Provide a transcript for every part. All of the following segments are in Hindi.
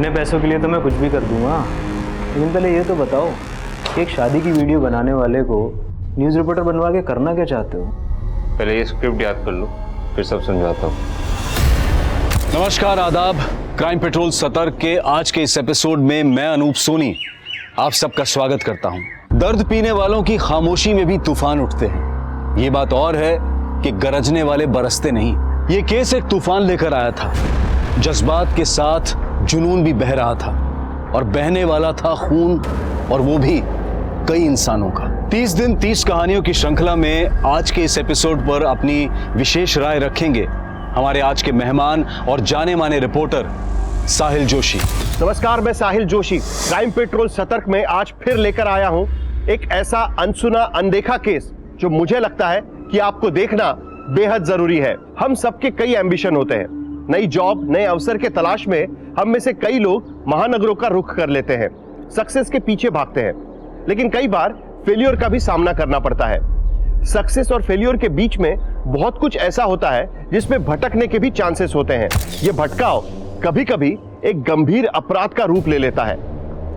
इतने पैसों के लिए तो मैं कुछ भी कर दूंगा, लेकिन पहले ये तो बताओ कि एक शादी की वीडियो बनाने वाले को न्यूज़ रिपोर्टर बनवा के करना क्या चाहते हो? पहले ये स्क्रिप्ट याद कर लो, फिर सब समझाता हूँ। नमस्कार, आदाब। क्राइम पेट्रोल सतर्क के आज के इस एपिसोड में मैं अनूप सोनी आप सबका स्वागत करता हूं। दर्द पीने वालों की खामोशी में भी तूफान उठते हैं। ये बात और है कि गरजने वाले बरसते नहीं। ये केस एक तूफान लेकर आया था। जज्बात के साथ जुनून भी बह रहा था और बहने वाला था खून, और वो भी कई इंसानों का। 30 दिन 30 कहानियों की श्रृंखला में आज के इस एपिसोड पर अपनी विशेष राय रखेंगे हमारे आज के मेहमान और जाने माने रिपोर्टर साहिल जोशी। नमस्कार, मैं साहिल जोशी क्राइम पेट्रोल सतर्क में आज फिर लेकर आया हूं एक ऐसा अनसुना अनदेखा केस जो मुझे लगता है कि आपको देखना बेहद जरूरी है। हम सबके कई एम्बिशन होते हैं। नई जॉब, नए अवसर के तलाश में हम में से कई लोग महानगरों का रुख कर लेते हैं, सक्सेस के पीछे भागते हैं, लेकिन कई बार फेलियर का भी सामना करना पड़ता है। सक्सेस और फेलियर के बीच में बहुत कुछ ऐसा होता है जिसमें भटकने के भी चांसेस होते हैं। यह भटकाव कभी कभी एक गंभीर अपराध का रूप ले लेता है।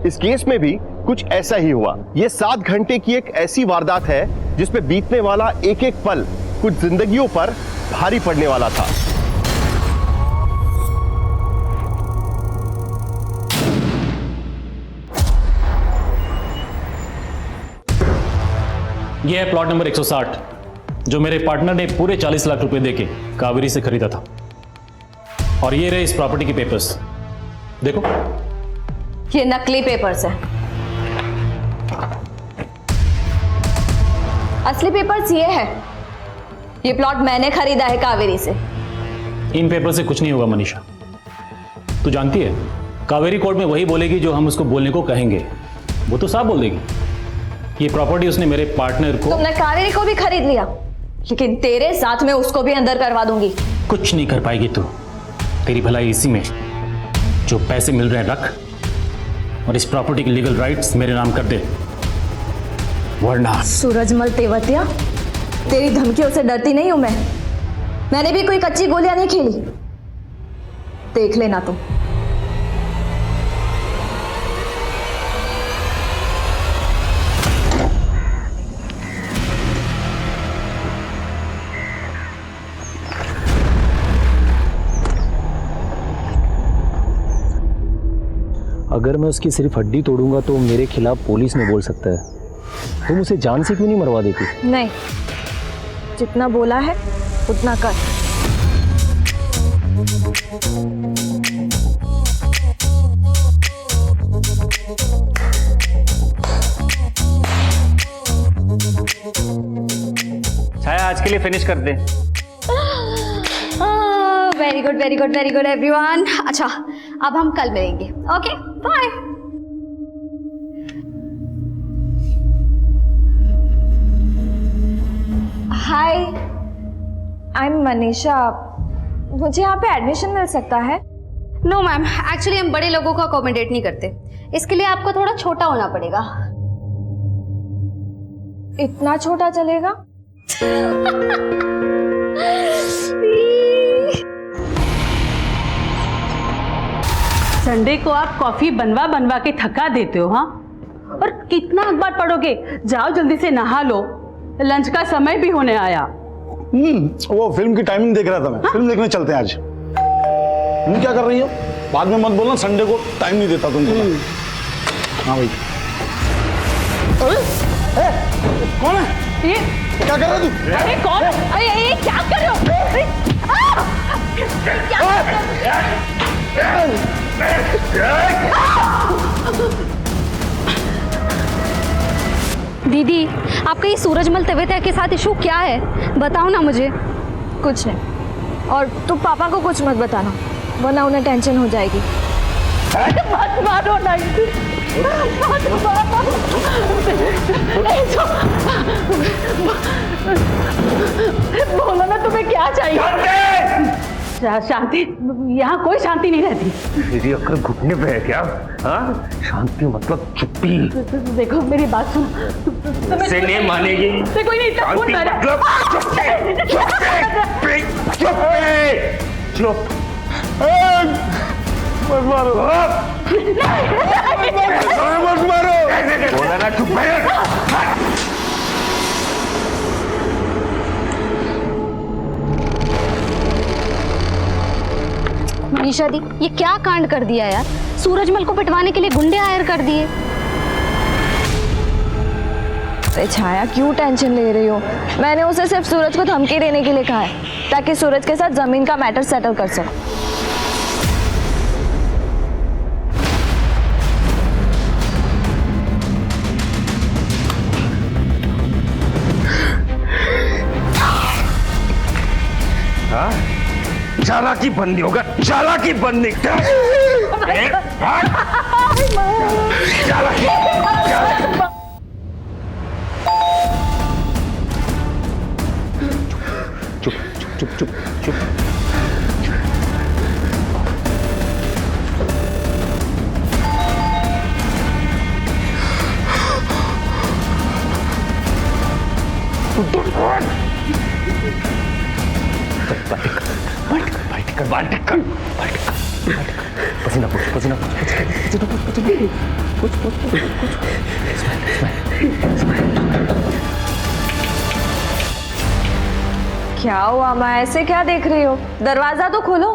इस केस में भी कुछ ऐसा ही हुआ। यह 7 घंटे की एक ऐसी वारदात है जिसमें बीतने वाला एक एक पल कुछ जिंदगियों पर भारी पड़ने वाला था। यह है प्लॉट नंबर 160 जो मेरे पार्टनर ने पूरे 40 लाख रुपए देके कावेरी से खरीदा था। और ये रहे इस प्रॉपर्टी के पेपर्स, देखो। ये नकली पेपर्स हैं। असली पेपर्स ये है। ये प्लॉट मैंने खरीदा है कावेरी से। इन पेपर से कुछ नहीं होगा मनीषा। तू जानती है कावेरी कोर्ट में वही बोलेगी जो हम उसको बोलने को कहेंगे। वो तो साफ बोल देगी। ये प्रॉपर्टी उसने मेरे पार्टनर को। तुमने कावेरी को भी खरीद लिया, लेकिन तेरे साथ में उसको भी अंदर करवा दूंगी। कुछ नहीं कर पाएगी तू। तेरी भलाई इसी में, जो पैसे मिल रहे हैं रख, और इस प्रॉपर्टी के लीगल राइट्स मेरे नाम कर दे, वरना। सूरजमल तेवतिया, तेरी धमकियों से डरती नहीं हूं मैं। मैंने भी कोई कच्ची गोलियां नहीं खेली। देख लेना तुम। अगर मैं उसकी सिर्फ हड्डी तोड़ूंगा तो मेरे खिलाफ पुलिस में बोल सकता है। तुम उसे जान से क्यों नहीं मरवा देती? नहीं, जितना बोला है उतना कर। छाया, आज के लिए फिनिश कर दे। Very good very good very good everyone. अच्छा, अब हम कल मिलेंगे। Okay, bye. Hi, I am Manisha. मुझे यहाँ पे एडमिशन मिल सकता है? नो मैम, एक्चुअली हम बड़े लोगों को अकोमोडेट नहीं करते। इसके लिए आपको थोड़ा छोटा होना पड़ेगा। इतना छोटा चलेगा? संडे को आप कॉफी बनवा बनवा के थका देते हो, हाँ? और कितना अखबार पढ़ोगे? जाओ जल्दी से नहा लो, लंच का समय भी होने आया। वो फिल्म की टाइमिंग देख रहा था मैं। हाँ? फिल्म देखने चलते हैं आज। तुम क्या कर रही हो? बाद में मत बोलना, संडे को टाइम नहीं देता तुमको। हाँ भाई। अरे कौन है ये? क्या कर रहा है तू? अरे कौन? अरे ये क्या कर रहे हो? दीदी, आपका ये सूरजमल तेवतिया के साथ इशू क्या है? बताओ ना मुझे। कुछ नहीं, और तुम पापा को कुछ मत बताना, वरना उन्हें टेंशन हो जाएगी। मत मारो ना, मत मारो। बोलो ना, तुम्हें क्या चाहिए? शांति? यहाँ कोई शांति नहीं रहती। तेरी अक्ल घुटने पे है क्या? हाँ, शांति मतलब चुप्पी। देखो मेरी बात सुनो। से नहीं मानेगी। कोई नहीं, शांति मतलब चुप्पी। मत मारो, मत मारो। बोला ना चुप बैठ। मनीषा दी, ये क्या कांड कर दिया यार। सूरजमल को पिटवाने के लिए गुंडे हायर कर दिए। अरे छाया, क्यों टेंशन ले रही हो? मैंने उसे सिर्फ सूरज को धमकी देने के लिए कहा है ताकि सूरज के साथ जमीन का मैटर सेटल कर सको। हाँ? चालाकी बंदी होगा, चालाकी बंदी। चुप चुप चुप चुप। पसीना पूछ, पसीना पूछ, क्या हुआ माँ, ऐसे क्या देख रही हो? दरवाजा तो खोलो।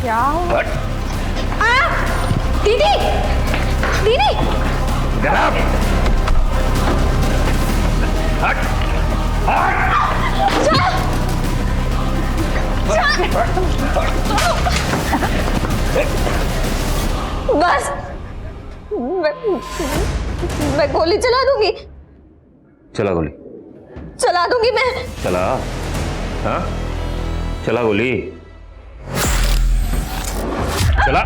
क्या हुआ? दीदी, दीदी, गराब। हट, हट। बस, मैं गोली चला दूंगी। चला गोली, चला दूंगी मैं। चला। हाँ, चला गोली, चला।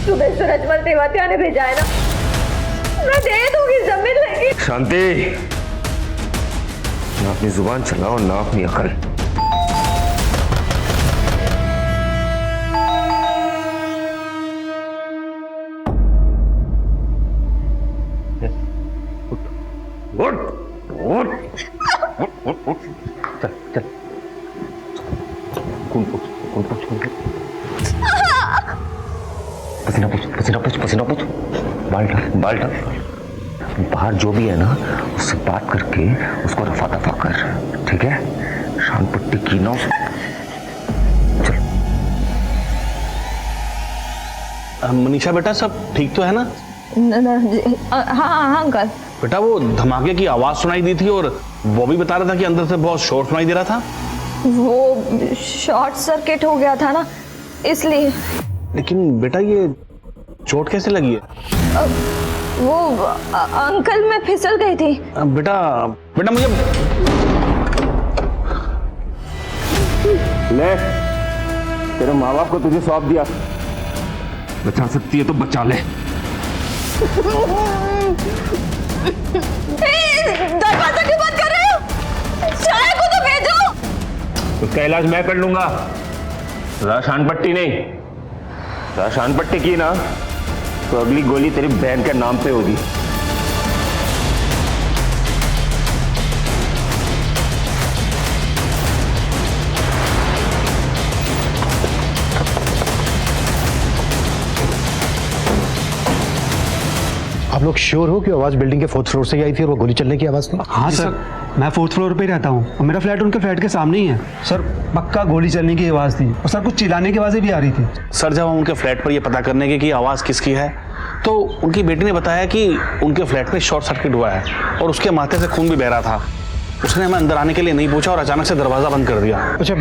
तुम्हें सूरजमल तेवतिया ने भेजा है ना? मैं दे दूंगी जमीन लेके। शांति, ना अपनी जुबान चलाओ ना अपनी अकल। उठ, उठ, उठ, उठ, उठ, चल, चल। कौन पूछ, कौन पूछ, कौन पूछ? पसीना पूछ, पसीना पूछ, पसीना पूछ। बाल ढक, बाल ढक। बाहर जो भी है ना, उससे बात करके उसको रफा दफा कर, ठीक है? शान पट्टी की ना। चल। मनीषा बेटा, सब ठीक तो है ना? हाँ अंकल। बेटा, वो धमाके की आवाज सुनाई दी थी और वो भी बता रहा था कि अंदर से बहुत शोर सुनाई दे रहा था। वो शॉर्ट सर्किट हो गया था ना, इसलिए। लेकिन बेटा, ये चोट कैसे लगी है? वो अंकल, मैं फिसल गई थी। बेटा, बेटा मुझे ले, तेरे माँ बाप को तुझे सौंप दिया, बचा सकती है तो बचा ले। दरवाजा क्यों बंद कर रहे हो? चाय को तो भेजो। उसका इलाज मैं कर लूंगा, शान पट्टी नहीं। शान पट्टी की ना तो अगली गोली तेरी बहन के नाम पे होगी। आप लोग श्योर हो कि आवाज बिल्डिंग के 4th फ्लोर से ही आई थी और वो गोली चलने की आवाज थी? हाँ सर, मैं 4th फ्लोर पे रहता हूँ और मेरा फ्लैट उनके फ्लैट के सामने ही है। सर, पक्का गोली चलने की आवाज़ थी और सर कुछ चिल्लाने की आवाज़ें भी आ रही थी। सर, जब हम उनके फ्लैट पर ये पता करने के कि आवाज़ किसकी है, तो उनकी बेटी ने बताया कि उनके फ्लैट में शॉर्ट सर्किट हुआ है और उसके माथे से खून भी बह रहा था। उसने हमें अंदर आने के लिए नहीं पूछा और अचानक से दरवाज़ा बंद कर दिया। अच्छा,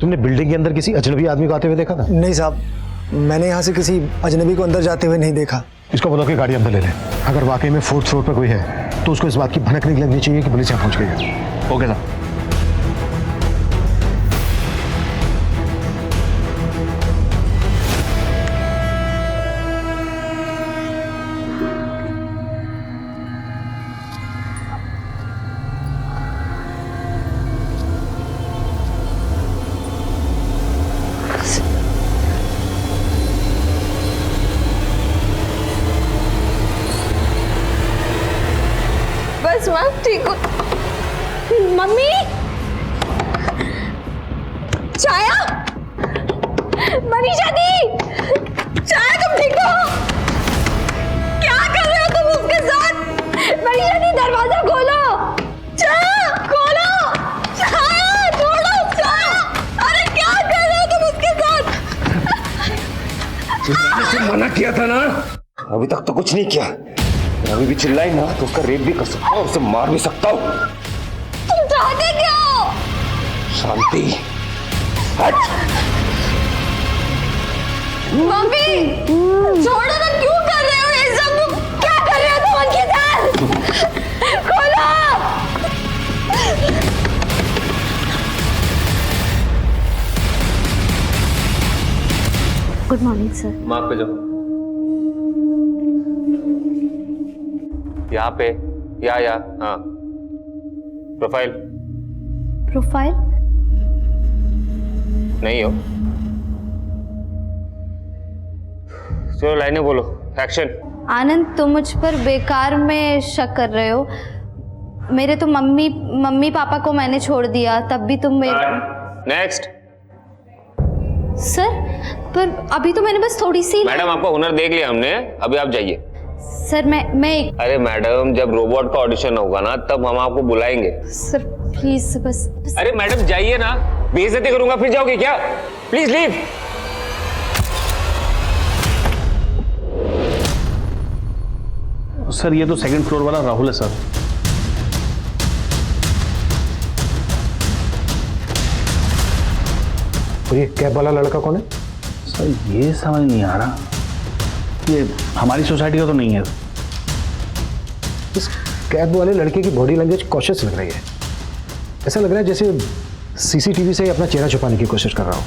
तुमने बिल्डिंग के अंदर किसी अजनबी आदमी को आते हुए देखा था? नहीं साहब, मैंने यहाँ से किसी अजनबी को अंदर जाते हुए नहीं देखा। इसको बोलो कि गाड़ी अंदर ले ले। अगर वाकई में 4th फ्लोर पर कोई है तो उसको इस बात की भनक नहीं लगनी चाहिए कि पुलिस यहाँ पहुँच गई है। Okay sir. बस मैम ठीक हो। मम्मी, छाया, मनीषा दी, छाया तुम ठीक हो? क्या कर रहे हो तुम उसके साथ? मनीषा दी दरवाजा खोलो, छाया खोलो, छाया छोड़ो, छाया, अरे क्या कर रहे हो तुम उसके साथ? मैंने से मना किया था ना, अभी तक तो कुछ नहीं किया। अभी भी चिल्लाई ना तो उसका रेप भी कर सकता हूँ, उसे मार भी सकता हूँ। तुम चाहते क्या हो? शांति, हट। मम्मी, छोड़ो ना, क्यों कर रहे हो ये सब? तुम क्या कर रहे हो तुम उनके साथ? खोलो। Good morning sir. माफ पे जाओ। यहाँ पे या हाँ, प्रोफाइल प्रोफाइल नहीं हो। चलो लाइनें बोलो, एक्शन। आनंद, तुम मुझ पर बेकार में शक कर रहे हो। मेरे तो मम्मी पापा को मैंने छोड़ दिया, तब भी तुम मेरे। नेक्स्ट। सर, पर अभी तो मैंने बस थोड़ी सी। मैडम आपका हुनर देख लिया हमने, अभी आप जाइए। सर मैं एक। अरे मैडम, जब रोबोट का ऑडिशन होगा ना तब हम आपको बुलाएंगे। सर प्लीज बस। अरे मैडम जाइए ना, बेइज्जती करूंगा फिर जाओगे क्या? Please leave. सर ये तो 2nd फ्लोर वाला राहुल है सर। और ये कैब वाला लड़का कौन है? सर ये समझ नहीं आ रहा, ये हमारी सोसाइटी का तो नहीं है। इस कैब वाले लड़के की बॉडी लैंग्वेज कॉशियस लग रही है। ऐसा लग रहा है जैसे सीसीटीवी से अपना चेहरा छुपाने की कोशिश कर रहा हो।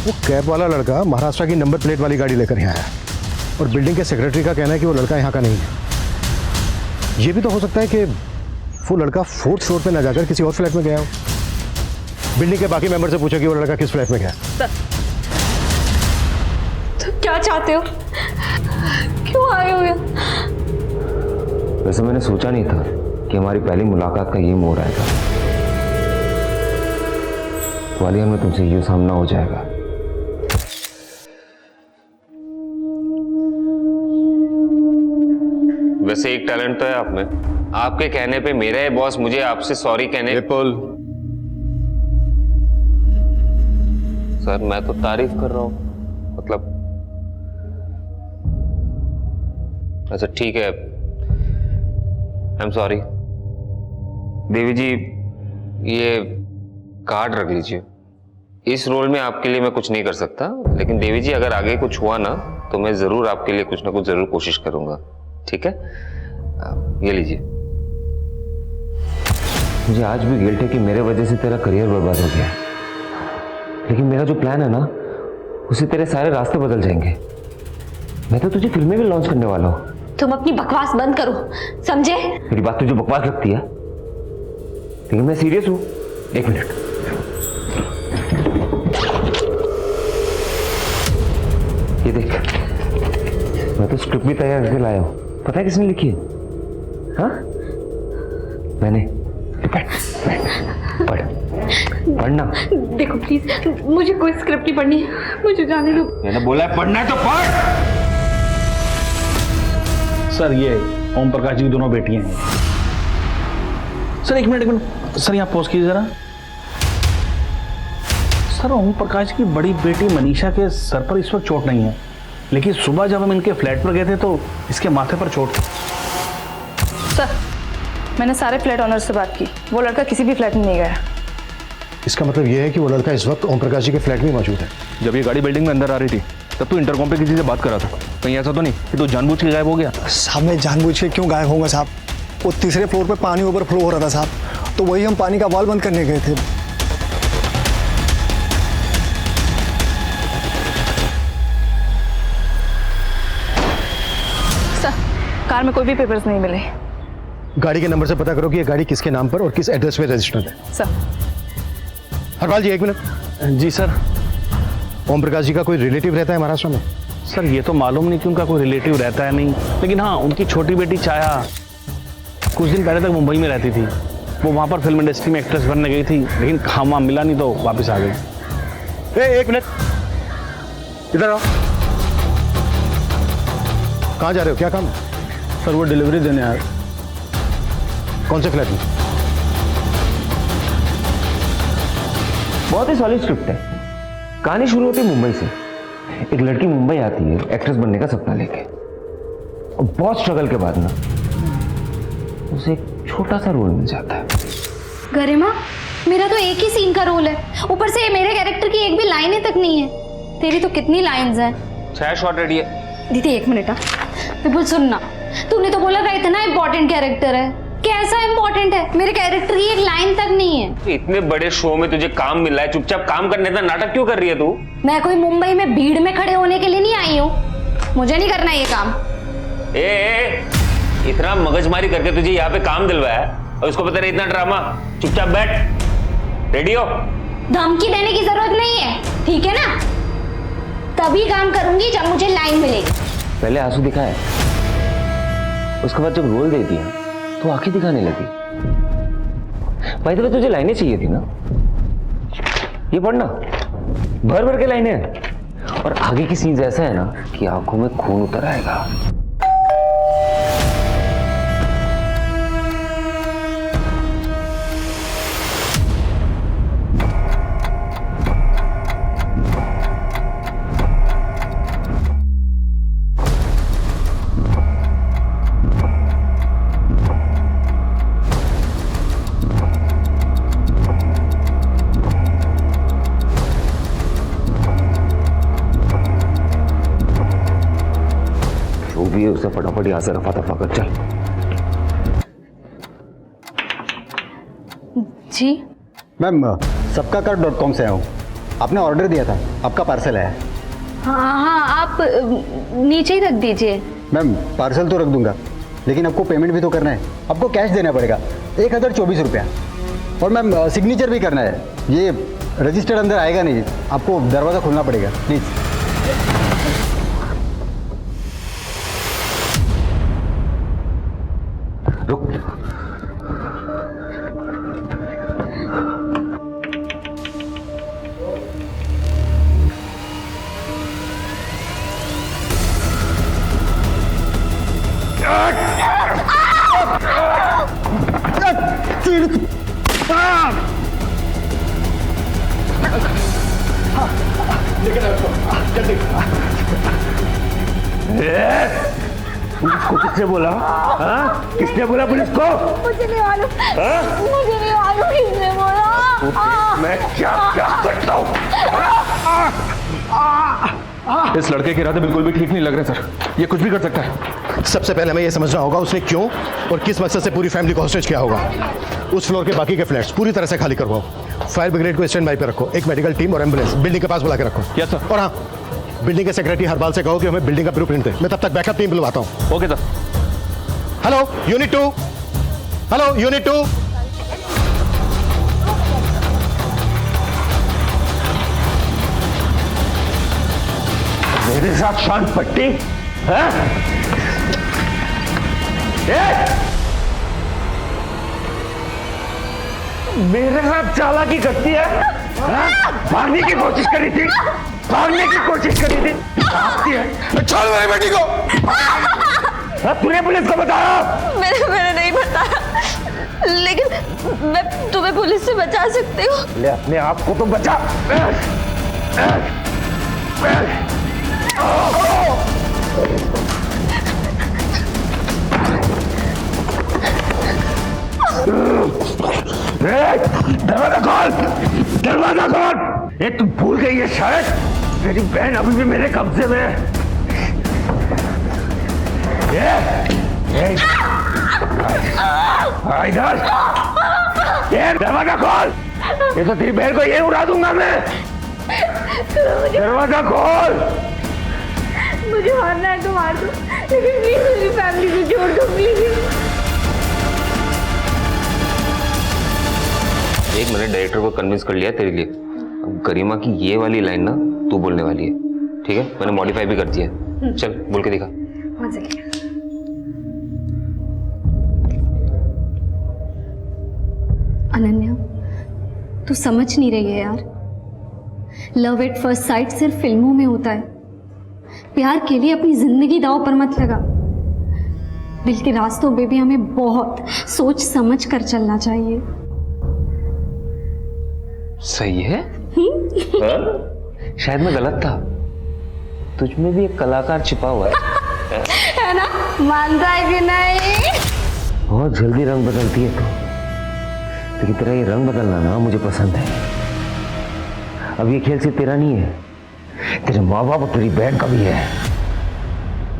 वो कैब वाला लड़का महाराष्ट्र की नंबर प्लेट वाली गाड़ी लेकर यहाँ आया और बिल्डिंग के सेक्रेटरी का कहना है कि वो लड़का यहाँ का नहीं है। ये भी तो हो सकता है कि वो लड़का 4th फ्लोर पे ना जाकर किसी और फ्लैट में गया हो। बिल्डिंग के बाकी मेंबर से पूछो कि वो लड़का किस फ्लैट में गया। तो क्या चाहते हो? क्यों आए हो? वैसे मैंने सोचा नहीं था कि हमारी पहली मुलाकात का ये मोड़ आएगा। ग्वालियर में तुमसे ये सामना हो जाएगा। वैसे एक टैलेंट तो है आप में। आपके कहने पे मेरा है बॉस मुझे आपसे सॉरी कहने। विपुल, सर मैं तो तारीफ कर रहा हूं, मतलब अच्छा ठीक है, आई एम सॉरी। देवी जी ये कार्ड रख लीजिए। इस रोल में आपके लिए मैं कुछ नहीं कर सकता, लेकिन देवी जी अगर आगे कुछ हुआ ना तो मैं जरूर आपके लिए कुछ ना कुछ जरूर कोशिश करूंगा, ठीक है? ये लीजिए। मुझे आज भी गिल्ट है कि मेरे वजह से तेरा करियर बर्बाद हो गया, लेकिन मेरा जो प्लान है ना उससे तेरे सारे रास्ते बदल जाएंगे। मैं तो तुझे फिल्में भी लॉन्च करने वाला हूँ। तुम अपनी बकवास बंद करो, समझे? मेरी बात तुझे बकवास लगती है, लेकिन मैं सीरियस हूँ। एक मिनट, ये देख, मैं तो स्क्रिप्ट भी तैयार करके लाया हूँ। पता है किसने लिखी है? हाँ, मैंने। पढ़, पढ़ना। देखो प्लीज, मुझे कोई स्क्रिप्ट नहीं पढ़नी, मुझे जाने दो। मैंने बोला है पढ़ना है तो पढ़। सर ये ओम प्रकाश जी की दोनों बेटियां हैं। सर एक मिनट सर, यहाँ पॉज कीजिए जरा। सर ओम प्रकाश की बड़ी बेटी मनीषा के सर पर इस वक्त चोट नहीं है, लेकिन सुबह जब हम इनके फ्लैट पर गए थे तो इसके माथे पर चोट थी। सर, मैंने सारे फ्लैट ऑनर से बात की, वो लड़का किसी भी फ्लैट में नहीं गया। इसका मतलब यह है कि वो लड़का इस वक्त ओम प्रकाश जी के फ्लैट में मौजूद है। जब ये गाड़ी बिल्डिंग में अंदर आ रही थी तब तो इंटरकॉम पे किसी से बात कर रहा था। कहीं ऐसा तो नहीं कि तू जानबूझ के गायब हो गया? साहब मैं जानबूझ के क्यों गायब होऊंगा साहब? वो तीसरे फ्लोर पे पानी ओवरफ्लो हो रहा था साहब, तो वही हम पानी का वाल बंद करने गए थे। सर, कार में कोई भी पेपर्स नहीं मिले। गाड़ी के नंबर से पता करो कि ये गाड़ी किसके नाम पर और किस एड्रेस पे रजिस्टर्ड है। सर। हरपाल जी 1 मिनट। जी सर। ओम प्रकाश जी का कोई रिलेटिव रहता है महाराष्ट्र में? सर ये तो मालूम नहीं कि उनका कोई रिलेटिव रहता है नहीं, लेकिन हाँ उनकी छोटी बेटी छाया कुछ दिन पहले तक मुंबई में रहती थी। वो वहाँ पर फिल्म इंडस्ट्री में एक्ट्रेस बनने गई थी, लेकिन काम वाम मिला नहीं तो वापस आ गई। 1 मिनट, इधर आओ। कहाँ जा रहे हो, क्या काम? सर वो डिलीवरी देने आए। कौन से फ्लैट में? बहुत ही सॉलिड स्क्रिप्ट है। कहानी शुरू होती है मुंबई से। एक लड़की मुंबई आती है एक्ट्रेस बनने का सपना लेके, और बहुत स्ट्रगल के बाद ना उसे एक छोटा सा रोल मिल जाता है। गरिमा, मेरा तो एक ही सीन का रोल है, ऊपर से मेरे कैरेक्टर की एक भी लाइन तक नहीं है। तेरी तो कितनी लाइंस हैं? 6 शॉट रेडी है। दीदी 1 मिनट। विपुल सुनना, तूने तो बोला था इतना इम्पोर्टेंट कैरेक्टर है। कैसा इम्पोर्टेंट है? मेरे कैरेक्टर की एक लाइन तक नहीं है। इतने बड़े शो में तुझे काम मिल रहा है, चुपचाप काम करने का नाटक क्यों कर रही है तू? मैं कोई मुंबई में भीड़ में खड़े होने के लिए नहीं आई हूँ, मुझे नहीं करना ये काम। इतना मगजमारी करके तुझे यहाँ पे काम दिलवाया है और उसको पता नहीं इतना ड्रामा। चुपचाप बैठ, रेडी हो? धमकी देने की जरूरत नहीं है, ठीक है ना? तभी काम करूंगी जब मुझे लाइन मिलेगी। पहले आंसू दिखाए, उसके बाद जब रोल दे दिया तो आंखें दिखाने लगी। भाई तो तुझे लाइनें चाहिए थी ना, ये पढ़ना भर भर के लाइनें हैं, और आगे की सीन्स ऐसा है ना कि आंखों में खून उतर आएगा। भी उसे फटाफट यहां से रफा दफा कर। चल। जी मैम सबकाकार.com से आया हूँ, आपने ऑर्डर दिया था, आपका पार्सल है। हाँ, आप नीचे ही रख दीजिए। मैम पार्सल तो रख दूंगा, लेकिन आपको पेमेंट भी तो करना है, आपको कैश देना पड़ेगा 1024 रुपया। और मैम सिग्नेचर भी करना है, ये रजिस्टर अंदर आएगा नहीं, आपको दरवाज़ा खोलना पड़ेगा प्लीज़। रुक। पुलिस को किसने बोला? हाँ? किसने बोला पुलिस को? मुझे नहीं मालूम, मुझे नहीं मालूम किसने बोला। मैं क्या क्या करता हूँ? इस लड़के के इरादे बिल्कुल भी ठीक नहीं लग रहे सर, ये कुछ भी कर सकता है। सबसे पहले हमें यह समझना होगा उसने क्यों और किस मकसद से पूरी फैमिली को हॉस्टेज किया होगा। उस फ्लोर के बाकी के फ्लैट्स पूरी तरह से खाली करवाओ, फायर ब्रिगेड को स्टैंड बाय पे रखो, एक मेडिकल टीम और एम्बुलेंस बिल्डिंग के पास बुला के रखो। Yes sir. और हाँ, बिल्डिंग के सेक्रेटरी हरपाल से कहो कि हमें बिल्डिंग का ब्लूप्रिंट दे, मैं तब तक बैकअप टीम बुलवाता हूँ। Okay sir. Hello unit 2, hello unit 2। मेरे साथ शांत पट्टी है? मेरे साथ चालाकी करती है? भागने की कोशिश करी थी, भागने की कोशिश करी थी, भागती है। छोड़ मेरी बेटी को। तूने पुलिस को बताया? मैंने नहीं बताया, लेकिन मैं तुम्हें पुलिस से बचा सकती हूँ। ले अपने आप को तो बचा। दरवाजा खोल, दरवाजा खोल। ये तुम भूल गई है शायद, मेरी बहन अभी भी मेरे कब्जे में है। इधर, ये दरवाजा खोल। ये तो तेरी बहन को ये उड़ा दूंगा मैं। दरवाजा खोल। मुझे मारना है तो मार दो, लेकिन प्लीज मेरी फैमिली को छोड़ दो प्लीज। एक मैंने डायरेक्टर को कन्विंस कर लिया तेरे लिए। अब गरिमा की ये वाली लाइन ना तू बोलने वाली है, ठीक है? मैंने मॉडिफाई भी कर दिया है। चल बोल के दिखा। अनन्या, तू समझ नहीं रही है यार। लव एट फर्स्ट साइट सिर्फ फिल्मों में होता है। प्यार के लिए अपनी जिंदगी दांव पर मत लगा। दिल के रास्तों पे भी हमें बहुत सोच समझ कर चलना चाहिए। सही है। शायद मैं गलत था, तुझ में भी एक कलाकार छिपा हुआ है। है ना? मानता है कि नहीं? बहुत जल्दी रंग बदलती है तू, लेकिन तेरा ये रंग बदलना ना मुझे पसंद है। अब ये खेल सिर्फ तेरा नहीं है, तेरे माँ बाप और तेरी बहन का भी है।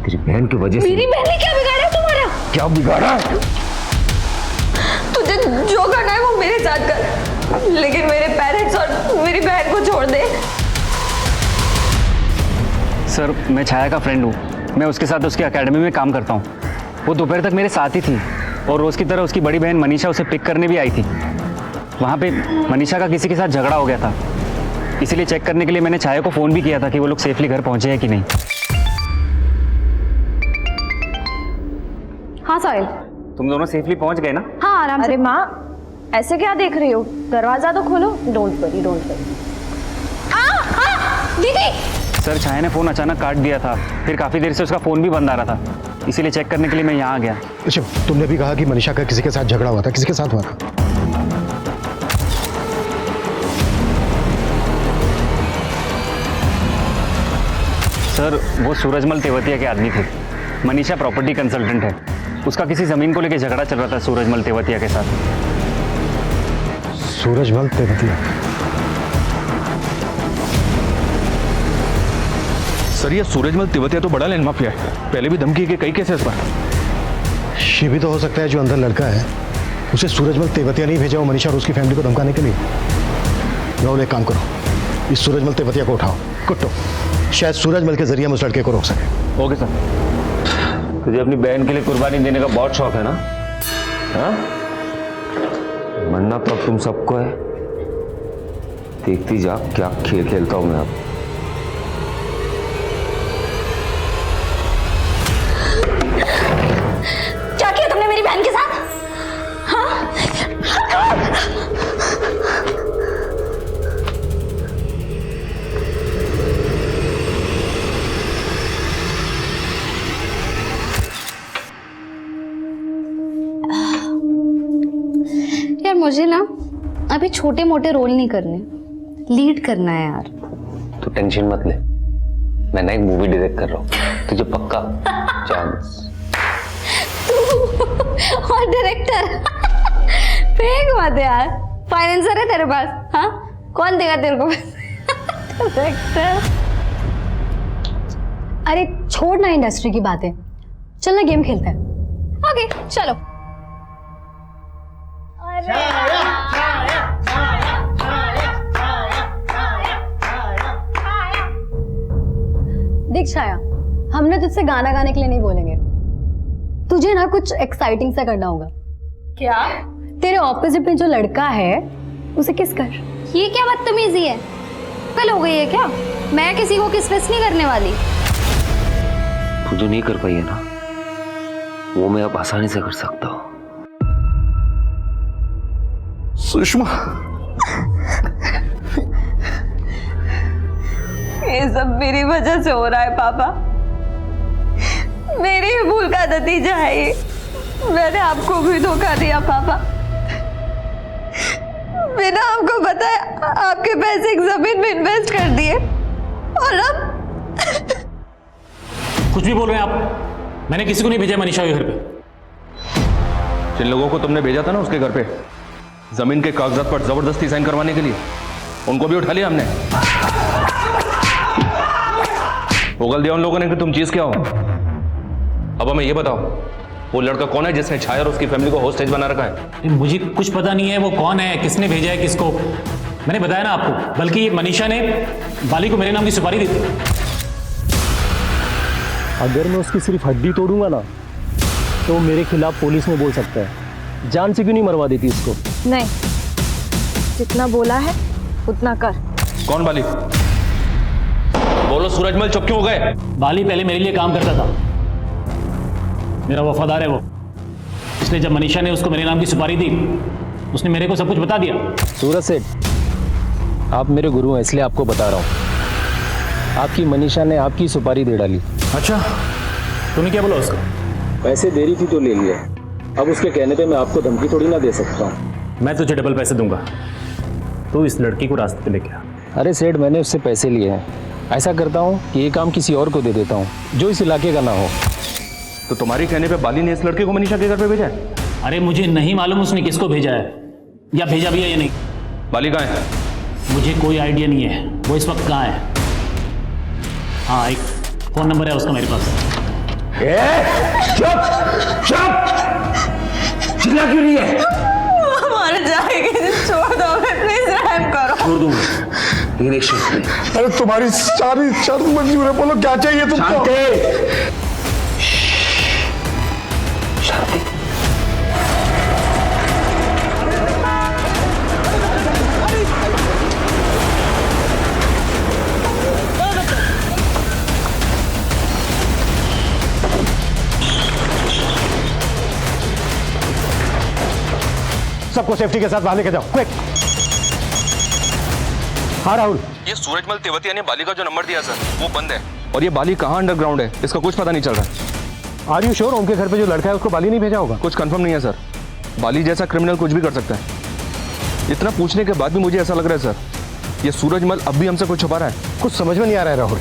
तेरी बहन की वजह से। मेरी बहन ने क्या बिगाड़ा तुम्हारा? क्या बिगाड़ा? तुझे जो करना है वो मेरे साथ कर, लेकिन मेरे पेरेंट्स और मेरी बहन को छोड़ दे। सर, मैं छाया का फ्रेंड हूँ। मैं उसके साथ उसकी एकेडमी में काम करता हूँ। वो दोपहर तक मेरे साथ ही थी और रोज़ की तरह उसकी बड़ी बहन मनीषा उसे पिक करने भी आई थी। वहाँ पे मनीषा का किसी के साथ झगड़ा हो गया था, इसीलिए चेक करने के लिए मैंने छाया को फ़ोन भी किया था कि वो लोग सेफली घर पहुँचे हैं कि नहीं। हाँ साहिल, तुम दोनों सेफली पहुँच गए ना? हाँ आराम से। अरे माँ, ऐसे क्या देख रही हो? दरवाजा तो खोलो। Don't worry, don't worry. दीदी! सर, छाया ने फ़ोन अचानक काट दिया था, फिर काफ़ी देर से उसका फ़ोन भी बंद आ रहा था, इसीलिए चेक करने के लिए मैं यहाँ आ गया। अच्छा, तुमने भी कहा कि मनीषा का किसी के साथ झगड़ा हुआ था, किसी के साथ हुआ था? सर, वो सूरजमल तेवतिया के आदमी थे। मनीषा प्रॉपर्टी कंसल्टेंट है, उसका किसी ज़मीन को लेकर झगड़ा चल रहा था सूरजमल तेवतिया के साथ। सूरजमल तेवतिया? सर, ये सूरजमल तेवतिया तो बड़ा लैंड माफिया है, पहले भी धमकी के कई केसेस पर। ये भी तो हो सकता है जो अंदर लड़का है उसे सूरजमल तेवतिया नहीं भेजा हो मनीषा और उसकी फैमिली को धमकाने के लिए। राहुल, एक काम करो, इस सूरजमल तेवतिया को उठाओ, कुट्टो। शायद सूरजमल के जरिए हम उस लड़के को रोक सके। Okay sir. तुझे अपनी बहन के लिए कुर्बानी देने का बहुत शौक है ना? हाँ? मरना तो अब तुम सबको है। देखती जा क्या खेल खेलता हूं मैं अब। क्या किया तुमने मेरी बहन के साथ? हाँ? यार मुझे ना अभी छोटे मोटे रोल नहीं करने, लीड करना है यार। तू टेंशन मत ले, मैं ना एक मूवी डायरेक्ट कर रहा हूँ, तुझे पक्का चांस। और डायरेक्टर? फेंक मत यार, फाइनेंसर है तेरे पास? हाँ, कौन देगा तेरे को डायरेक्टर? अरे छोड़ ना इंडस्ट्री की बातें, चल ना गेम खेलते हैं। ओके चलो। देख छाया, हमने तुझसे गाना गाने के लिए नहीं बोलेंगे, तुझे ना कुछ एक्साइटिंग सा करना होगा। क्या? तेरे ऑपोजिट में जो लड़का है उसे किस कर। ये क्या बदतमीजी है? कल हो गई है क्या? मैं किसी को किस नहीं करने वाली। तू जो नहीं कर पाई है ना, वो मैं अब आसानी से कर सकता हूँ। सुषमा, ये सब मेरी वजह से हो रहा है पापा, मेरी ही भूल का नतीजा है ये। मैंने आपको भी धोखा दिया पापा, बिना आपको बताए आपके पैसे एक जमीन में इन्वेस्ट कर दिए, और अब कुछ भी बोल रहे हैं आप? मैंने किसी को नहीं भेजा मनीषा के घर पे। जिन लोगों को तुमने भेजा था ना उसके घर पे, जमीन के कागजात पर जबरदस्ती साइन करवाने के लिए उनको भी उठा लिया हमने। उगल दिया उन लोगों ने कि तुम चीज क्या हो। अब हमें ये बताओ, वो लड़का कौन है जिसने छाया और उसकी फैमिली को होस्टेज बना रखा है? मुझे कुछ पता नहीं है वो कौन है, किसने भेजा है किसको। मैंने बताया ना आपको, बल्कि मनीषा ने बाली को मेरे नाम की सुपारी दी थी। अगर मैं उसकी सिर्फ हड्डी तोड़ूंगा ना तो मेरे खिलाफ पुलिस में बोल सकता है। जान से क्यों नहीं मरवा देती उसको? नहीं, जितना बोला है उतना कर। कौन बाली? बोलो सूरजमल, चुप क्यों हो गए? बाली पहले मेरे लिए काम करता था, मेरा वफादार है वो। इसलिए जब मनीषा ने उसको मेरे नाम की सुपारी दी, उसने मेरे को सब कुछ बता दिया। सूरज सेठ, आप मेरे गुरु हैं इसलिए आपको बता रहा हूँ। आपकी मनीषा ने आपकी सुपारी दे डाली। अच्छा, तूने क्या बोला उसको? पैसे दे रही थी तो ले लिया। अब उसके कहने पे मैं आपको धमकी थोड़ी ना दे सकता हूँ। मैं तुझे डबल पैसे दूंगा, तू इस लड़की को रास्ते पे लेके आ। अरे सेठ, मैंने उससे पैसे लिए हैं। ऐसा करता हूँ कि ये काम किसी और को दे देता हूँ जो इस इलाके का ना हो। तो तुम्हारी कहने पे बाली ने इस लड़के को मनीषा के घर पे भेजा है? अरे मुझे नहीं मालूम उसने किसको भेजा है या भेजा भी है या नहीं। बाली कहाँ है? मुझे कोई आइडिया नहीं है वो इस वक्त कहाँ है। हाँ, एक फोन नंबर है उसका मेरे पास। चुप चुप, चिल्ला क्यों रही है? मर जाएगी, छोड़ दो, प्लीज रहम करो। छोड़ दूंगा, लेकिन एक शर्त पे। अरे तुम्हारी सारी शर्त मंजूर है, बोलो क्या चाहिए तुमको? शांति। सबको सेफ्टी के साथ बाहर लेके जाओ, क्विक। हाँ राहुल, ये सूरजमल तेवतिया ने बाली का जो नंबर दिया सर, वो बंद है। और ये बाली कहाँ अंडरग्राउंड है इसका कुछ पता नहीं चल रहा। आर यू श्योर उनके घर पे जो लड़का है उसको बाली नहीं भेजा होगा? कुछ कंफर्म नहीं है सर। बाली जैसा क्रिमिनल कुछ भी कर सकता है। इतना पूछने के बाद भी मुझे ऐसा लग रहा है सर, ये सूरजमल अब भी हमसे कुछ छुपा रहा है। कुछ समझ में नहीं आ रहा है राहुल,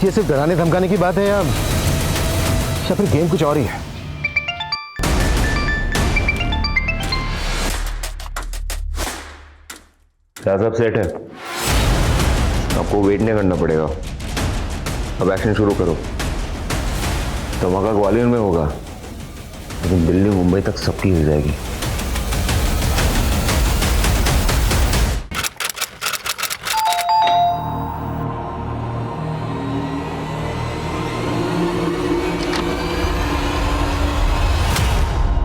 ये सिर्फ डराने धमकाने की बात है या फिर गेम कुछ और ही है? क्या सब सेट है? आपको वेट नहीं करना पड़ेगा, अब एक्शन शुरू करो। धमाका ग्वालियर में होगा, लेकिन दिल्ली मुंबई तक सबकी हो जाएगी।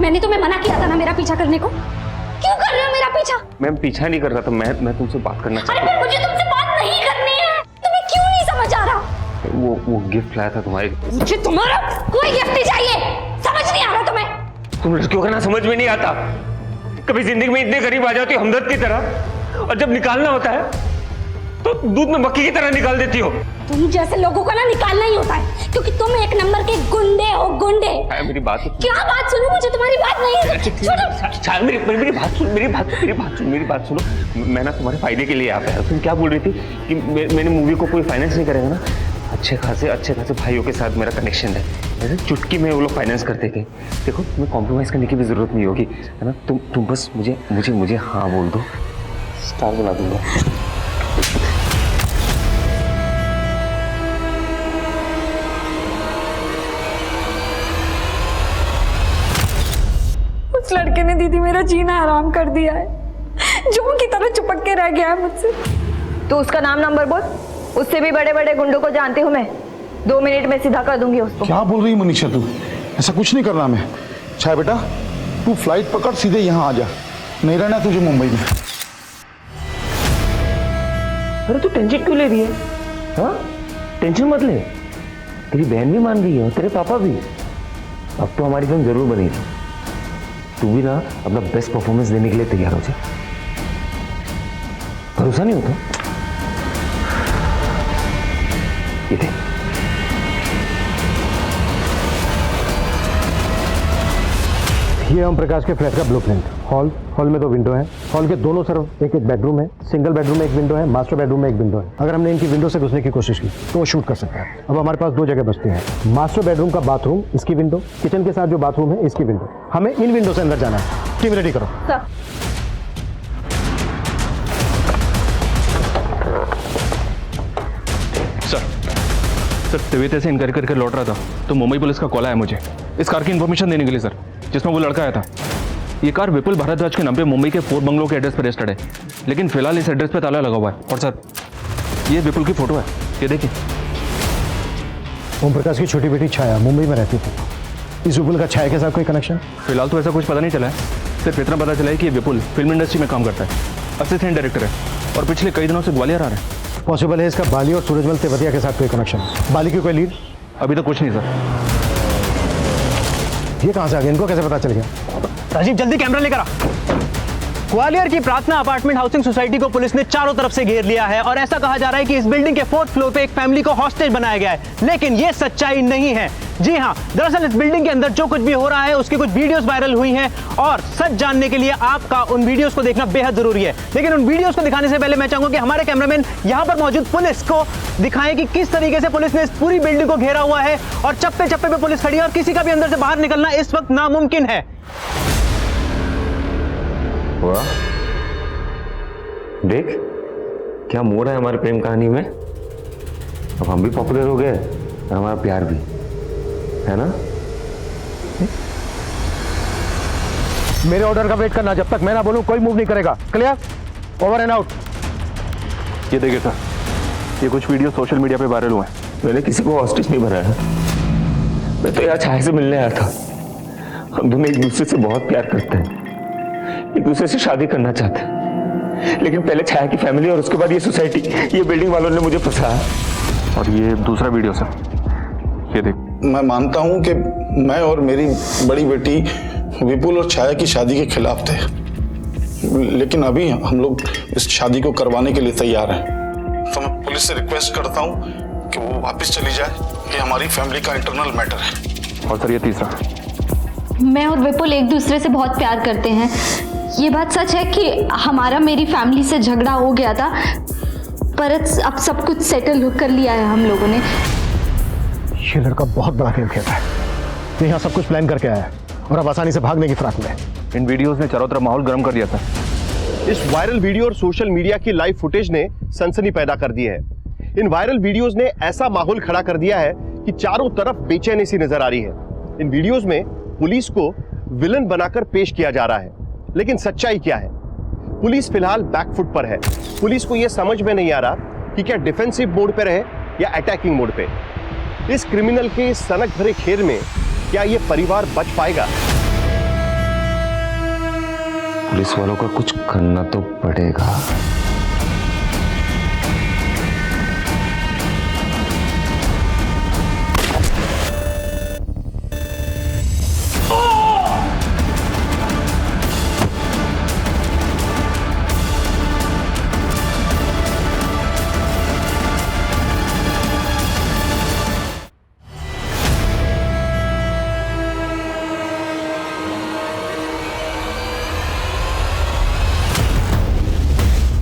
मैंने तुम्हें मना किया था ना मेरा पीछा करने को। क्यों कर रहे हो मेरा पीछा? मैम पीछा नहीं कर रहा था, मैं तुमसे बात करना अरे फिर मुझे तुमसे बात नहीं करनी है। तुम्हें क्यों नहीं समझ आ रहा? वो गिफ्ट लाया था तुम्हारे। मुझे तुम्हारा कोई गिफ्ट नहीं चाहिए। समझ नहीं आ रहा तुम्हें? तुम लड़कियों का ना समझ में नहीं आता। कभी जिंदगी में इतने करीब आ जाती हो हमदर्द की तरह, और जब निकालना होता है तो दूध में मक्खी की तरह निकाल देती हो। तुम जैसे लोगों को ना निकालना ही होता है, क्योंकि तुम एक नंबर के गुंडे हो, गुंडे। मेरी बात क्या बात सुनो? मुझे तुम्हारी बात नहीं छोड़ो। मेरी बात सुनो। मैं ना तुम्हारे फायदे के लिए आ गया। तुम क्या बोल रही थी कि मेरी मूवी को कोई फाइनेंस नहीं करेगा ना? अच्छे खासे भाइयों के साथ मेरा कनेक्शन है, जैसे चुटकी में वो लोग फाइनेंस करते थे। देखो, तुम्हें कॉम्प्रोमाइज करने की भी जरूरत नहीं होगी, है ना? तुम बस मुझे हाँ बोल दो, स्टार बना दूंगा। उस लड़के ने दीदी मेरा जीना हराम कर दिया है, जों की तरह चिपक के रह गया है मुझसे। तो उसका नाम नंबर बोल, उससे भी बड़े बड़े गुंडों को जानती हूँ मैं। 2 मिनट में सीधा कर दूंगी उसको। क्या बोल रही है मनीषा तू? ऐसा कुछ नहीं करना मैं। छाया बेटा, तू फ्लाइट पकड़ सीधे यहाँ आ जा, नहीं रहना तुझे मुंबई में। अरे तू टेंशन क्यों ले रही है? हाँ, टेंशन मत ले। तेरी बहन भी मान रही है और तेरे पापा भी। अब तो हमारी फिल्म जरूर बनेगी। तू भी ना अपना बेस्ट परफॉर्मेंस देने के लिए तैयार हो जा। भरोसा नहीं होता? ये देख, ये ओम प्रकाश के फ्लैट का ब्लूप्रिंट। हॉल में 2 विंडो हैं। हॉल के दोनों तरफ एक बेडरूम है। सिंगल बेडरूम में 1 विंडो है, मास्टर बेडरूम में 1 विंडो है। अगर हमने इनकी विंडो से घुसने की कोशिश की तो वो शूट कर सकता है। अब हमारे पास 2 जगह बचती हैं। मास्टर बेडरूम का बाथरूम, इसकी विंडो, किचन के साथ जो बाथरूम है इसकी विंडो। हमें इन विंडो से अंदर जाना है। टीम रेडी करो। सर तबीयत से इनक्वायरी करके लौट रहा था तो मुंबई पुलिस का कॉल आया मुझे इस कार की इन्फॉर्मेशन देने के लिए सर, जिसमें वो लड़का आया था। ये कार विपुल भारद्वाज के नाम पे मुंबई के 4 बंगलों के एड्रेस पर रजिस्टर्ड है, लेकिन फिलहाल इस एड्रेस पे ताला लगा हुआ है। और सर ये विपुल की फोटो है, ये देखिए। ओम प्रकाश की छोटी बेटी छाया मुंबई में रहती थी। इस विपुल का छाया के साथ कोई कनेक्शन? फिलहाल तो ऐसा कुछ पता नहीं चला है, सिर्फ इतना पता चला है कि ये विपुल फिल्म इंडस्ट्री में काम करता है, असिस्टेंट डायरेक्टर है और पिछले कई दिनों से ग्वालियर आ रहा है। पॉसिबल है इसका बाली और सूरजमल तेवतिया के साथ कोई कनेक्शन? बाली की कोई लीड? अभी तो कुछ नहीं सर। ये कहाँ से आ गया, इनको कैसे पता चल गया? राजीव जल्दी कैमरा लेकर आ। ग्वालियर की प्रार्थना अपार्टमेंट हाउसिंग सोसाइटी को पुलिस ने चारों तरफ से घेर लिया है और ऐसा कहा जा रहा है कि इस बिल्डिंग के 4th फ्लोर पे एक फैमिली को हॉस्टेज बनाया गया है, लेकिन ये सच्चाई नहीं है। जी हाँ, दरअसल इस बिल्डिंग के अंदर जो कुछ भी हो रहा है उसकी कुछ वीडियोस वायरल हुई हैं और सच जानने के लिए आपका उन वीडियोस को देखना बेहद जरूरी है। लेकिन उन वीडियोस को दिखाने से पहले मैं चाहूंगा कि हमारे कैमरामैन यहाँ पर मौजूद पुलिस को दिखाएं कि किस तरीके से पुलिस ने इस पूरी बिल्डिंग को घेरा हुआ है और चप्पे चप्पे पे पुलिस खड़ी है और किसी का भी अंदर से बाहर निकलना इस वक्त नामुमकिन है। वाह, देख क्या मोड़ है हमारी प्रेम कहानी में। अब हम भी पॉपुलर हो गए और हमारा प्यार भी, है ना? मेरे ऑर्डर का वेट करना, जब तक मैं ना बोलूं कोई मूव नहीं करेगा। क्लियर? Over and out. ये देखिए सर, ये कुछ वीडियो सोशल मीडिया पे वायरल हुए हैं। मैंने किसी को हॉस्टेज नहीं बनाया, मैं तो यहाँ छाया से मिलने आया था। हम दोनों एक दूसरे से बहुत प्यार करते हैं, एक दूसरे से शादी करना चाहते हैं, लेकिन पहले छाया की फैमिली और उसके बाद ये सोसाइटी, ये बिल्डिंग वालों ने मुझे फंसाया। और ये दूसरा वीडियो सर, ये देख। मैं मानता हूं कि मैं और मेरी बड़ी बेटी विपुल और छाया की शादी के खिलाफ थे, लेकिन अभी हम लोग इस शादी को करवाने के लिए तैयार हैं। तो मैं पुलिस से रिक्वेस्ट करता हूं कि वो वापस चली जाए, ये हमारी फैमिली का इंटरनल मैटर है। और सर ये तीसरा, मैं और विपुल एक दूसरे से बहुत प्यार करते हैं। ये बात सच है कि हमारा मेरी फैमिली से झगड़ा हो गया था, पर अब सब कुछ सेटल कर लिया है हम लोगों ने। ये लड़का बहुत बड़ा खेल खेल रहा है, ये यहाँ सब कुछ प्लान करके आया है और अब आसानी से भागने की फिराक में है। इन वीडियोस ने चारों तरफ माहौल गर्म कर दिया था। इस वायरल वीडियो और सोशल मीडिया की लाइव फुटेज ने सनसनी पैदा कर दी है। इन वायरल वीडियोस ने ऐसा माहौल खड़ा कर दिया है कि चारों तरफ बेचैनी सी नजर आ रही है। इन वीडियोस में पुलिस को विलन बनाकर पेश किया जा रहा है, लेकिन सच्चाई क्या है? पुलिस फिलहाल बैकफुट पर है। पुलिस को यह समझ में नहीं आ रहा कि क्या डिफेंसिव मोड पे रहे या अटैकिंग मोड पे। इस क्रिमिनल के सनक भरे खेल में क्या यह परिवार बच पाएगा? पुलिस वालों का कुछ करना तो पड़ेगा।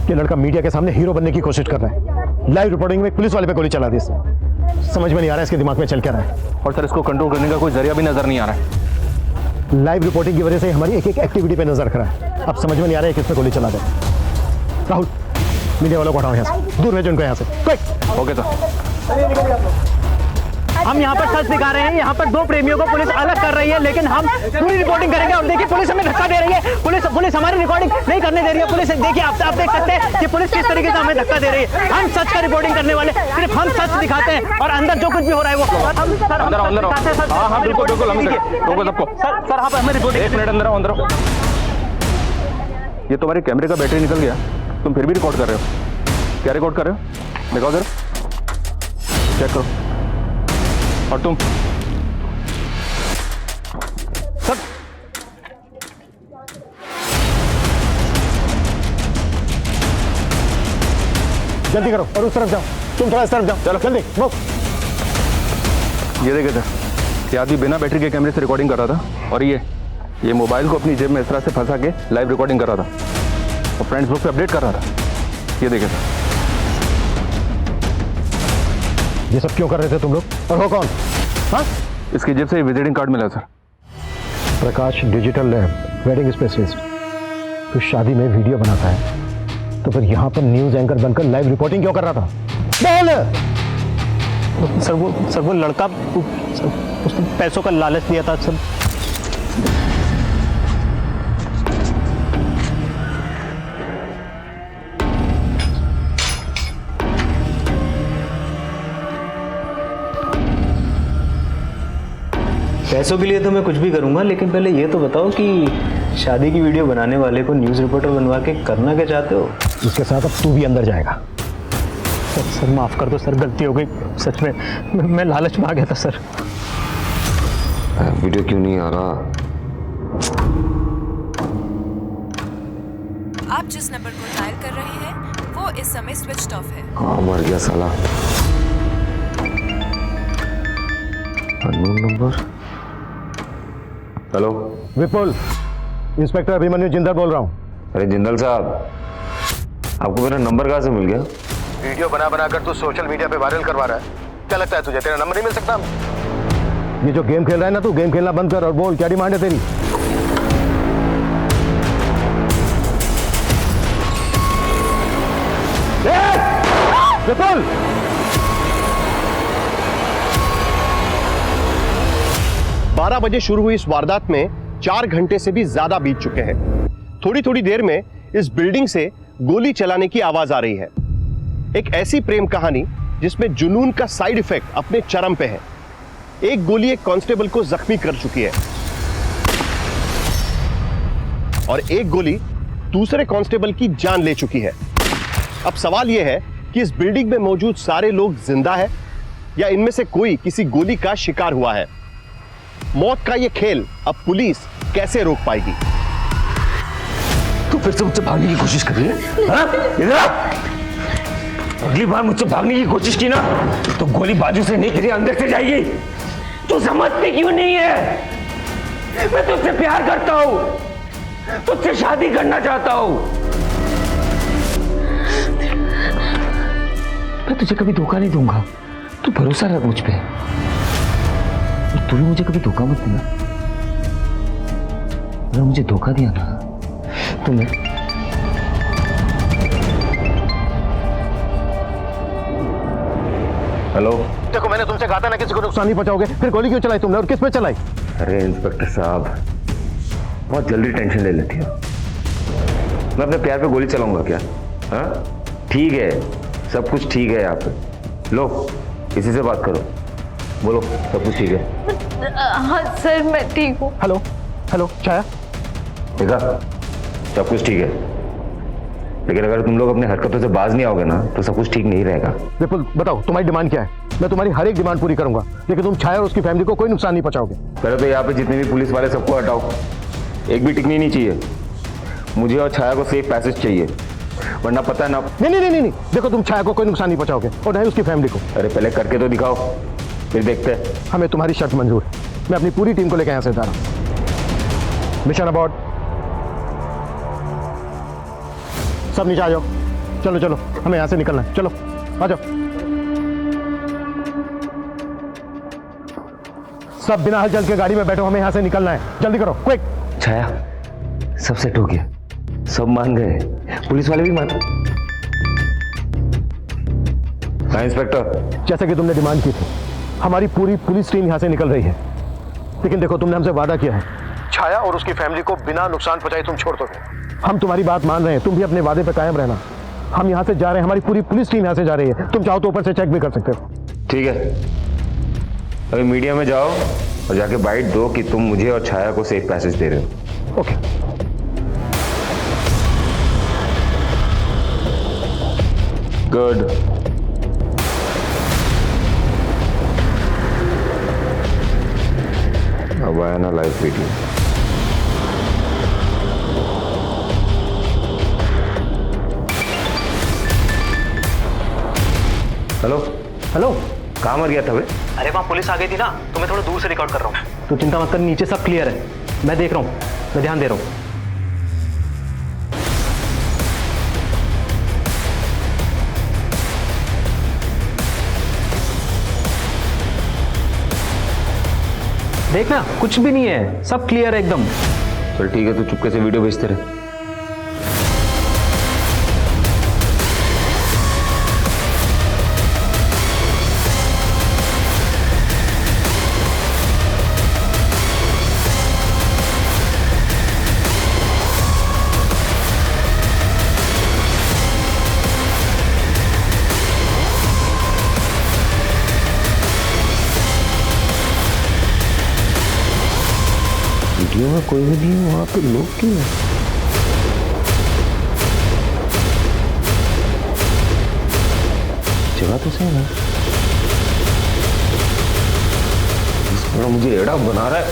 ये लड़का मीडिया के सामने हीरो बनने की कोशिश कर रहा है। लाइव रिपोर्टिंग में पुलिस वाले पे गोली चला दी इसने। समझ में नहीं आ रहा है इसके दिमाग में चल क्या रहा है। और सर इसको कंट्रोल करने का कोई जरिया भी नजर नहीं आ रहा है। लाइव रिपोर्टिंग की वजह से हमारी एक एक एक्टिविटी पे नजर रख रहा है। अब समझ में नहीं आ रहा है किस पे गोली चला दे। राहुल, मीडिया वालों को हटाओ यहाँ से, दूर भेजो इनको यहाँ से। क्विक। Okay sir. हम यहाँ पर सच दिखा रहे हैं, यहाँ पर दो प्रेमियों को पुलिस अलग कर रही है, लेकिन हम पूरी रिपोर्टिंग करेंगे। और देखिए पुलिस हमें धक्का दे रही है, पुलिस हमारी रिकॉर्डिंग नहीं करने दे रही है। पुलिस देखिए, आप देख सकते हैं कि पुलिस किस तरीके से हमें धक्का दे रही है। हम सच का रिपोर्टिंग करने वाले, सिर्फ हम सच दिखाते हैं और अंदर जो कुछ भी हो रहा है वो हम अंदर हाँ बिल्कुल बिल्कुल सबको सर आप हमें रिपोर्टिंग। 1 मिनट अंदर आओ। ये तुम्हारे कैमरे का बैटरी निकल गया, तुम फिर भी रिकॉर्ड कर रहे हो। क्या रिकॉर्ड कर रहे हो? दिखाओ जरा, चेक करो। और तुम सर जल्दी करो और उस तरफ जाओ, तुम थोड़ा इस तरफ जाओ। चलो जल्दी वो। ये देखे सर, ये आदमी बिना बैटरी के कैमरे से रिकॉर्डिंग कर रहा था और ये मोबाइल को अपनी जेब में इस तरह से फंसा के लाइव रिकॉर्डिंग कर रहा था और फ्रेंड्स बुक पे अपडेट कर रहा था। ये देखे सर। ये सब क्यों कर रहे थे तुम लोग? और वो कौन? हाँ? इसकी जेब से विजिटिंग कार्ड मिला सर। प्रकाश डिजिटल लैब वेडिंग स्पेशलिस्ट। तो शादी में वीडियो बनाता है, तो फिर यहाँ पर न्यूज एंकर बनकर लाइव रिपोर्टिंग क्यों कर रहा था? बोल। सर वो लड़का उसने पैसों का लालच दिया था सर। पैसों के लिए तो मैं कुछ भी करूंगा, लेकिन पहले ये तो बताओ कि शादी की वीडियो बनाने वाले को न्यूज़ रिपोर्टर बनवा के करना क्या चाहते हो? उसके साथ अब तू भी अंदर जाएगा। सर माफ़ कर दो सर, गलती हो गई सच में, मैं लालच में आ गया था सर। वीडियो क्यों नहीं आ रहा? आप जिस नंबर को डायल कर रहे हैं वो इस समय स्विच ऑफ है। हाँ मर गया साला। Unknown number. हेलो विपुल, इंस्पेक्टर अभिमन्यु जिंदल बोल रहा हूँ। अरे जिंदल साहब, आपको मेरा नंबर कहाँ से मिल गया? वीडियो बना कर तू सोशल मीडिया पे वायरल करवा रहा है, क्या लगता है तुझे तेरा नंबर नहीं मिल सकता? ये जो गेम खेल रहा है ना, तू गेम खेलना बंद कर और बोल क्या डिमांड है तेरी। विपुल, 12 बजे शुरू हुई इस वारदात में 4 घंटे से भी ज्यादा बीत चुके हैं। थोड़ी थोड़ी देर में इस बिल्डिंग से गोली चलाने की आवाज आ रही है। एक ऐसी प्रेम कहानी जिसमें जुनून का साइड इफेक्ट अपने चरम पे है। एक गोली एक कांस्टेबल को जख्मी कर चुकी है और एक गोली दूसरे कांस्टेबल की जान ले चुकी है। अब सवाल यह है कि इस बिल्डिंग में मौजूद सारे लोग जिंदा है या इनमें से कोई किसी गोली का शिकार हुआ है। मौत का यह खेल अब पुलिस कैसे रोक पाएगी? तू फिर से मुझसे भागने की कोशिश कर रही है? हाँ? इधर आ! अगली बार मुझसे भागने की कोशिश की ना तो गोली बाजू से नहीं तेरे अंदर से जाएगी। तू समझती क्यों नहीं है? मैं तुझसे प्यार करता हूं, तुझसे शादी करना चाहता हूं। मैं तुझे कभी धोखा नहीं दूंगा, तू भरोसा रख मुझ पे। तू भी मुझे कभी धोखा मत देना। अगर मुझे धोखा दिया ना तो मैं हेलो, देखो मैंने तुमसे कहा था ना किसी को नुकसान नहीं पहुंचाओगे, फिर गोली क्यों चलाई तुमने और किस पे चलाई? अरे इंस्पेक्टर साहब, बहुत जल्दी टेंशन ले लेती हो। मैं अपने प्यार पे गोली चलाऊंगा क्या? हाँ ठीक है, सब कुछ ठीक है यहाँ पे। लो किसी से बात करो, बोलो सब कुछ ठीक है। हाँ सर मैं ठीक हूँ। हेलो हेलो छाया, देखा सब कुछ ठीक है, लेकिन अगर तुम लोग अपने हरकतों से बाज नहीं आओगे ना तो सब कुछ ठीक नहीं रहेगा। विपुल बताओ तुम्हारी डिमांड क्या है? मैं तुम्हारी हर एक डिमांड पूरी करूंगा, लेकिन तुम छाया और उसकी फैमिली को कोई नुकसान नहीं पहुंचाओगे। पहले तो यहाँ पे जितने भी पुलिस वाले सबको हटाओ, एक भी टिकनी नहीं चाहिए। मुझे और छाया को सेफ पैसेज चाहिए, वरना पता है ना। नहीं, देखो तुम छाया को कोई नुकसान नहीं पहुंचाओगे और ना ही उसकी फैमिली को। अरे पहले करके तो दिखाओ, फिर देखते हैं। हमें तुम्हारी शर्त मंजूर है, मैं अपनी पूरी टीम को लेकर यहाँ से जा रहा हूँ। मिशन अबॉर्ड, सब नीचे आ जाओ। चलो चलो हमें यहाँ से निकलना है, चलो आ जाओ। सब बिना हलचल के गाड़ी में बैठो, हमें यहाँ से निकलना है, जल्दी करो क्विक। छाया सब सेट हो गया, सब मान गए, पुलिस वाले भी मान। हाँ इंस्पेक्टर, जैसे कि तुमने डिमांड की थी, हमारी पूरी पुलिस टीम यहाँ से निकल रही है। लेकिन देखो तुमने हमसे वादा किया है, छाया और उसकी फैमिली को बिना नुकसान पहुंचाए तुम छोड़ दोगे। हम तुम्हारी बात मान रहे हैं, तुम भी अपने वादे पे कायम रहना। हम यहाँ से जा रहे हैं, हमारी पूरी पुलिस टीम यहाँ से जा रही है। तुम चाहो तो ऊपर से चेक भी कर सकते हो। ठीक है, अभी मीडिया में जाओ और जाके बाइट दो कि तुम मुझे और छाया को सेफ पैसेज दे रहे हो। ओके। गुड। अब आया ना लाइव वीडियो। हेलो हेलो, कहाँ मर गया था बे? अरे वहाँ पुलिस आ गई थी ना, तो मैं थोड़ा दूर से रिकॉर्ड कर रहा हूँ। तो चिंता मत कर, नीचे सब क्लियर है, मैं देख रहा हूँ, मैं ध्यान दे रहा हूँ। देखना कुछ भी नहीं है, सब क्लियर है एकदम। चल ठीक है, तो चुपके से वीडियो भेजते रहे। वीडियो में कोई भी नहीं है, वहां पे लोग क्यों हैं? जगह तो सही है, मुझे एड़ा बना रहा है।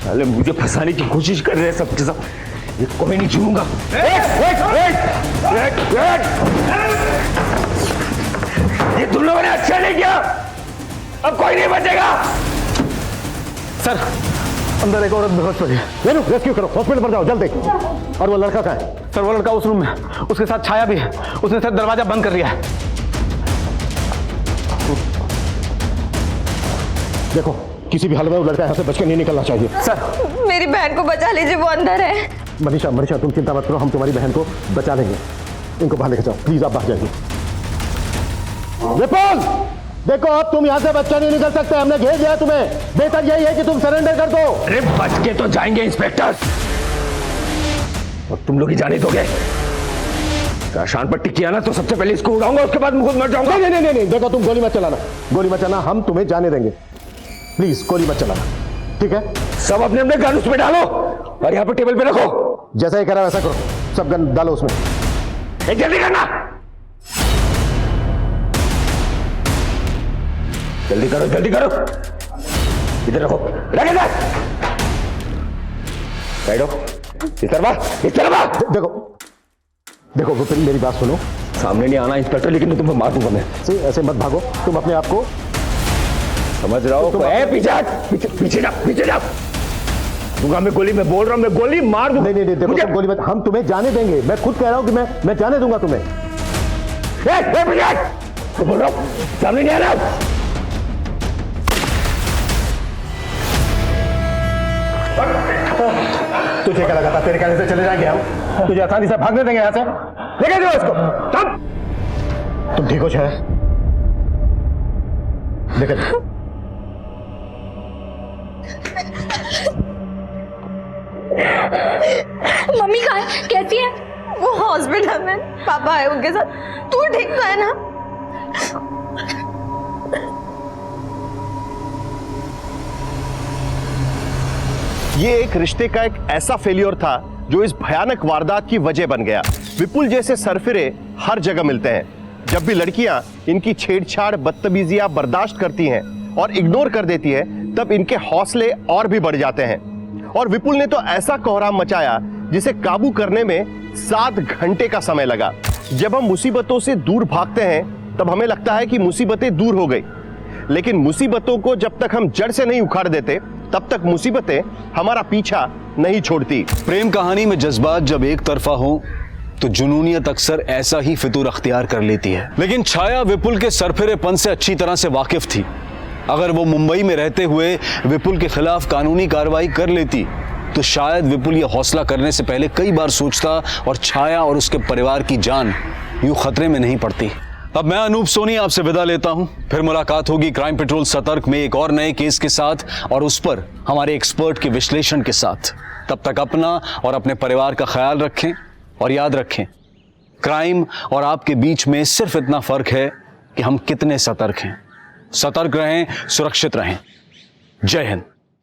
साले मुझे फंसाने की कोशिश कर रहे हैं सब के सब। ये कोई नहीं छूऊंगा। ये तुम लोगों ने अच्छा नहीं किया, अब कोई नहीं बचेगा। सर अंदर एक औरत बेहोश पड़ी है, रेस्क्यू करो, हॉस्पिटल पर जाओ जल्दी। और वो लड़का कहाँ है? सर वो लड़का उस रूम में, उसके साथ छाया भी है, उसने सर दरवाजा बंद कर दिया है। देखो किसी भी हाल में वो लड़का यहाँ से बच के नहीं निकलना चाहिए। सर मेरी बहन को बचा लीजिए, वो अंदर है। मनीषा मनीषा तुम चिंता मत करो, हम तुम्हारी बहन को बचा लेंगे। इनको बाहर लेके जाओ प्लीज, आप बाहर जाइए। विपुल देखो, अब तुम यहाँ से बच्चा नहीं निकल सकते, हमने घेर लिया तुम्हें। बेहतर यही है कि तुम सरेंडर कर दो। अरे बच के तो जाएंगे इंस्पेक्टर, और तुम लोग ही जाने दोगे? शान पट्टी किया ना तो सबसे पहले इसको उड़ाऊंगा, उसके बाद खुद मर जाऊंगा। नहीं नहीं नहीं नहीं, देखो तुम गोली मत चलाना, गोली मत चलाना, हम तुम्हें जाने देंगे। प्लीज गोली मत चलाना, ठीक है? सब अपने अपने गन उसमें डालो और यहाँ पर टेबल पे रखो। जैसा ही करा वैसा करो, सब गन डालो उसमें। जल्दी करना, जल्दी करो जल्दी करो। इधर रखो, रख इधर। साइड हो, इस तरफ। देखो देखो विपिन मेरी बात सुनो, सामने नहीं आना इंस्पेक्टर, लेकिन तुम्हें मार दूंगा मैं। ऐसे मत भागो, तुम अपने आप को समझ रहा हो? पीछे जा, पीछे जा। दूंगा मैं गोली, मैं बोल रहा हूं, मैं गोली मार दूंगा। नहीं देखो तुम गोली मत, हम तुम्हें जाने देंगे। मैं खुद कह रहा हूं कि मैं जाने दूंगा तुम्हें। तो बोल रहा हूं सामने नहीं आना। तुझे क्या लगा था तेरे कहने से चले जाएंगे हम? तुझे आसानी से भागने देंगे यहाँ से? लेके जाओ इसको। तुम ठीक हो छाया? लेकर मम्मी कहाँ है? कैसी है? वो हॉस्पिटल में, पापा है उनके साथ। तू ठीक तो है ना? ये एक रिश्ते का एक ऐसा फेलियर था जो इस भयानक वारदात की वजह बन गया। विपुल जैसे सरफिरे हर जगह मिलते हैं। जब भी लड़कियां इनकी छेड़छाड़ बदतमीजियां बर्दाश्त करती हैं और इग्नोर कर देती है, तब इनके हौसले और भी बढ़ जाते हैं। और विपुल ने तो ऐसा कोहराम मचाया जिसे काबू करने में 7 घंटे का समय लगा। जब हम मुसीबतों से दूर भागते हैं तब हमें लगता है कि मुसीबतें दूर हो गई, लेकिन मुसीबतों को जब तक हम जड़ से नहीं उखाड़ देते तब तक मुसीबतें हमारा पीछा नहीं छोड़ती। प्रेम कहानी में जज्बात जब एक तरफा हो तो जुनूनियत अक्सर ऐसा ही फितूर अख्तियार कर लेती है। लेकिन छाया विपुल के सरफिरेपन से अच्छी तरह से वाकिफ थी। अगर वो मुंबई में रहते हुए विपुल के खिलाफ कानूनी कार्रवाई कर लेती तो शायद विपुल ये हौसला करने से पहले कई बार सोचता और छाया और उसके परिवार की जान यूं खतरे में नहीं पड़ती। अब मैं अनूप सोनी आपसे विदा लेता हूं। फिर मुलाकात होगी क्राइम पेट्रोल सतर्क में एक और नए केस के साथ और उस पर हमारे एक्सपर्ट के विश्लेषण के साथ। तब तक अपना और अपने परिवार का ख्याल रखें और याद रखें, क्राइम और आपके बीच में सिर्फ इतना फर्क है कि हम कितने सतर्क हैं। सतर्क रहें, सुरक्षित रहें। जय हिंद।